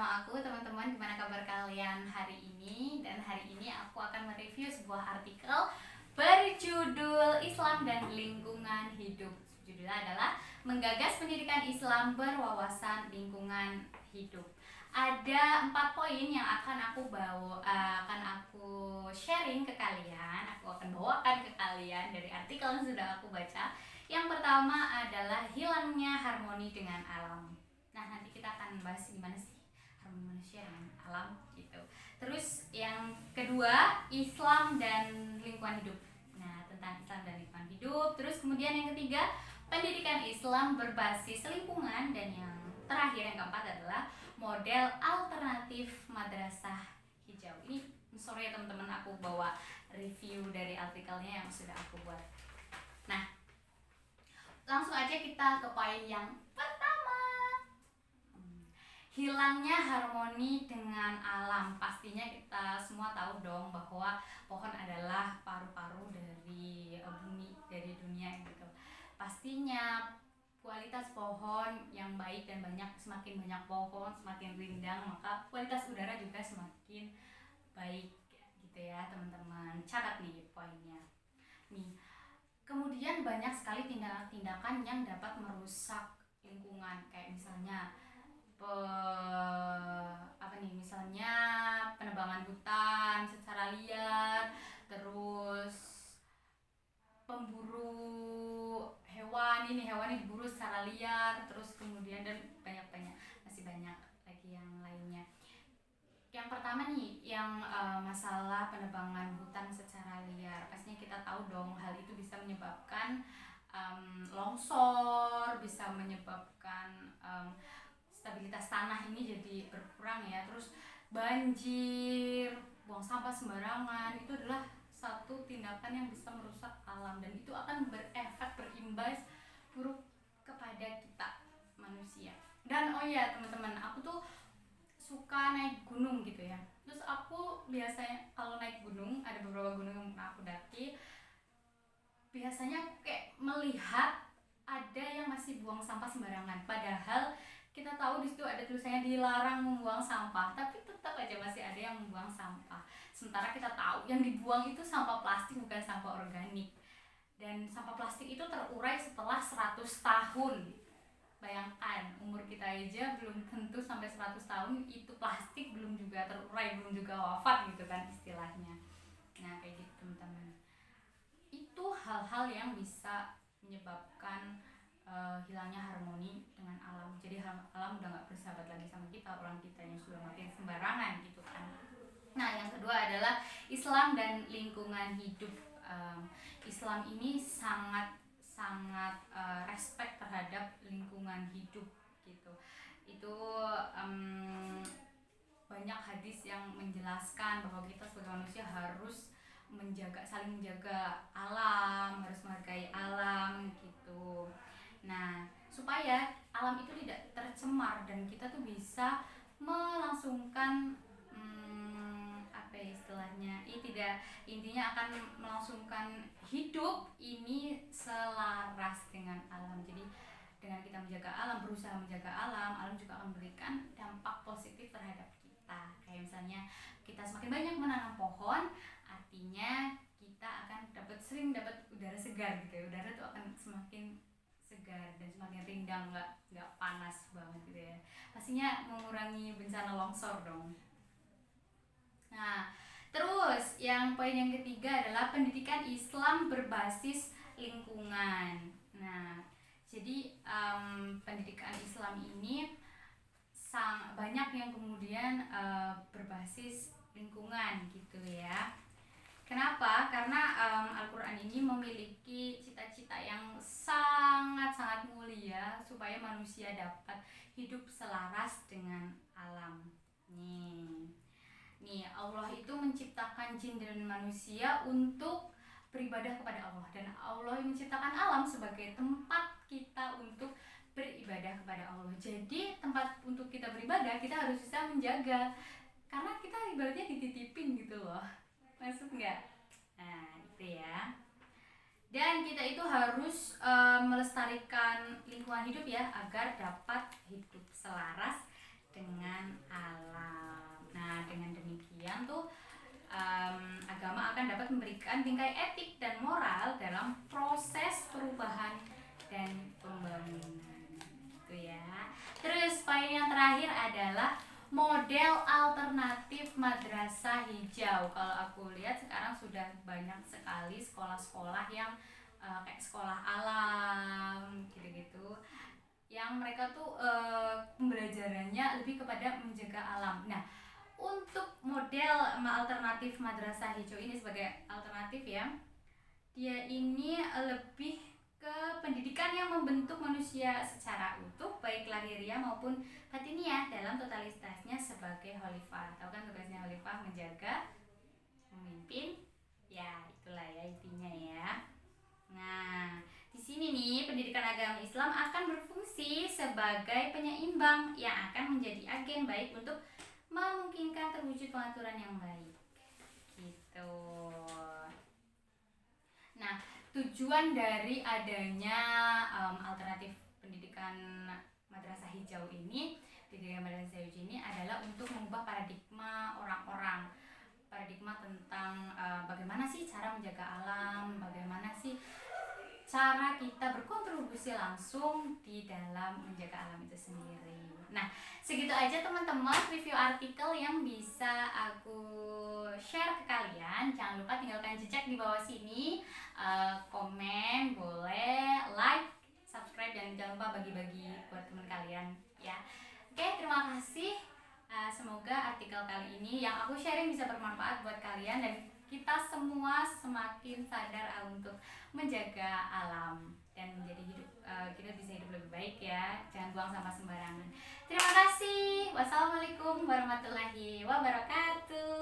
bersama aku teman-teman. Gimana kabar kalian hari ini? Dan hari ini aku akan mereview sebuah artikel berjudul Islam dan Lingkungan Hidup. Judulnya adalah Menggagas Pendidikan Islam Berwawasan Lingkungan Hidup. Ada 4 poin yang akan aku sharing ke kalian. Aku akan bawakan ke kalian dari artikel yang sudah aku baca. Yang pertama adalah hilangnya harmoni dengan alam. Nah, nanti kita akan bahas gimana sih harmoni manusia dengan alam gitu. Terus yang kedua, Islam dan lingkungan hidup. Nah, tentang Islam dan lingkungan hidup. Terus kemudian yang ketiga, pendidikan Islam berbasis lingkungan. Dan yang terakhir, yang keempat adalah model alternatif madrasah hijau. Ini sorry ya teman-teman, aku bawa review dari artikelnya yang sudah aku buat. Nah, langsung aja kita ke poin yang pertama. Hilangnya harmoni dengan alam. Pastinya kita semua tahu dong bahwa pohon adalah paru-paru dari bumi, dari dunia gitu. Pastinya kualitas pohon yang baik dan banyak, semakin banyak pohon, semakin rindang, maka kualitas udara juga semakin baik gitu ya teman-teman. Catat nih poinnya. Nih, kemudian banyak sekali tindakan-tindakan yang dapat merusak lingkungan, kayak misalnya misalnya penebangan hutan secara liar, terus pemburu hewan ini diburu secara liar, terus kemudian dan masih banyak lagi yang lainnya. Yang pertama nih, yang masalah penebangan hutan secara liar. Pastinya kita tahu dong hal itu bisa menyebabkan longsor, bisa menyebabkan stabilitas tanah ini jadi berkurang ya. Terus banjir, buang sampah sembarangan, itu adalah satu tindakan yang bisa merusak alam, dan itu akan berimbas buruk kepada kita manusia. Dan oh ya teman-teman, aku tuh suka naik gunung gitu ya. Terus aku biasanya kalau naik gunung, ada beberapa gunung yang pernah aku daki, biasanya aku kayak melihat ada yang masih buang sampah sembarangan, padahal kita tahu di situ ada tulisannya dilarang membuang sampah, tapi tetap aja masih ada yang membuang sampah. Sementara kita tahu yang dibuang itu sampah plastik, bukan sampah organik. Dan sampah plastik itu terurai setelah 100 tahun. Bayangkan, umur kita aja belum tentu sampai 100 tahun itu plastik belum juga terurai, belum juga wafat gitu kan istilahnya. Nah, kayak gitu teman-teman. Itu hal-hal yang bisa menyebabkan hilangnya harmoni dengan alam. Jadi alam udah gak bersahabat lagi sama kita, orang kita yang sudah makin sembarangan gitu kan. Nah, yang kedua adalah Islam dan lingkungan hidup. Islam ini sangat respect terhadap lingkungan hidup gitu. Itu banyak hadis yang menjelaskan bahwa kita sebagai manusia harus saling menjaga alam, harus menghargai alam gitu. Nah, supaya alam itu tidak tercemar dan kita tuh bisa melangsungkan intinya akan melangsungkan hidup ini selaras dengan alam. Jadi dengan kita menjaga alam, berusaha menjaga alam, alam juga akan memberikan dampak positif terhadap kita. Kayak misalnya kita semakin banyak menanam pohon, artinya kita akan sering dapat udara segar gitu ya. Udara tuh akan semakin segar dan semakin rindang, nggak panas banget gitu ya. Pastinya mengurangi bencana longsor dong. Nah, terus yang poin yang ketiga adalah pendidikan Islam berbasis lingkungan. Nah, jadi pendidikan Islam ini banyak yang kemudian berbasis lingkungan gitu ya. Kenapa? Karena Al-Quran ini memiliki cita-cita yang sangat mulia supaya manusia dapat hidup selaras dengan alam. Nih, Allah itu menciptakan jin dan manusia untuk beribadah kepada Allah, dan Allah menciptakan alam sebagai tempat kita untuk beribadah kepada Allah. Jadi tempat untuk kita beribadah kita harus bisa menjaga, karena kita ibaratnya dititipin gitu loh. Maksud nggak? Nah, itu ya. Dan kita itu harus melestarikan lingkungan hidup ya, agar dapat hidup selaras dengan alam. Nah, dengan demikian tuh agama akan dapat memberikan bingkai etik dan moral dalam proses perubahan dan pembangunan. Itu ya. Terus poin yang terakhir adalah model alternatif madrasah hijau. Kalau aku lihat sekarang sudah banyak sekali sekolah-sekolah yang kayak sekolah alam gitu-gitu, yang mereka tuh pembelajarannya lebih kepada menjaga alam. Nah, untuk model alternatif madrasah hijau ini sebagai alternatif ya, dia ini lebih ke pendidikan yang membentuk manusia secara utuh baik lahiriah maupun batiniah dalam totalitasnya sebagai khalifah. Tahu kan tugasnya khalifah? Menjaga, memimpin, ya itulah ya intinya ya. Nah, di sini nih pendidikan agama Islam akan berfungsi sebagai penyeimbang yang akan menjadi agen baik untuk memungkinkan terwujud pengaturan yang baik. Gitu. Nah, tujuan dari adanya alternatif pendidikan madrasah hijau ini, pendidikan madrasah hijau ini adalah untuk mengubah paradigma orang-orang, paradigma tentang bagaimana sih cara menjaga alam, bagaimana sih cara kita berkontribusi langsung di dalam menjaga alam itu sendiri. Nah, segitu aja teman-teman review artikel yang bisa aku share ke kalian. Jangan lupa tinggalkan jejak di bawah sini, komen boleh, like, subscribe, dan jangan lupa bagi-bagi buat teman kalian ya. Oke, terima kasih. Semoga artikel kali ini yang aku sharing bisa bermanfaat buat kalian dan kita semua semakin sadar untuk menjaga alam dan menjadi hidup, kita bisa hidup lebih baik ya. Jangan buang sampah sembarangan. Terima kasih. Wassalamualaikum warahmatullahi wabarakatuh.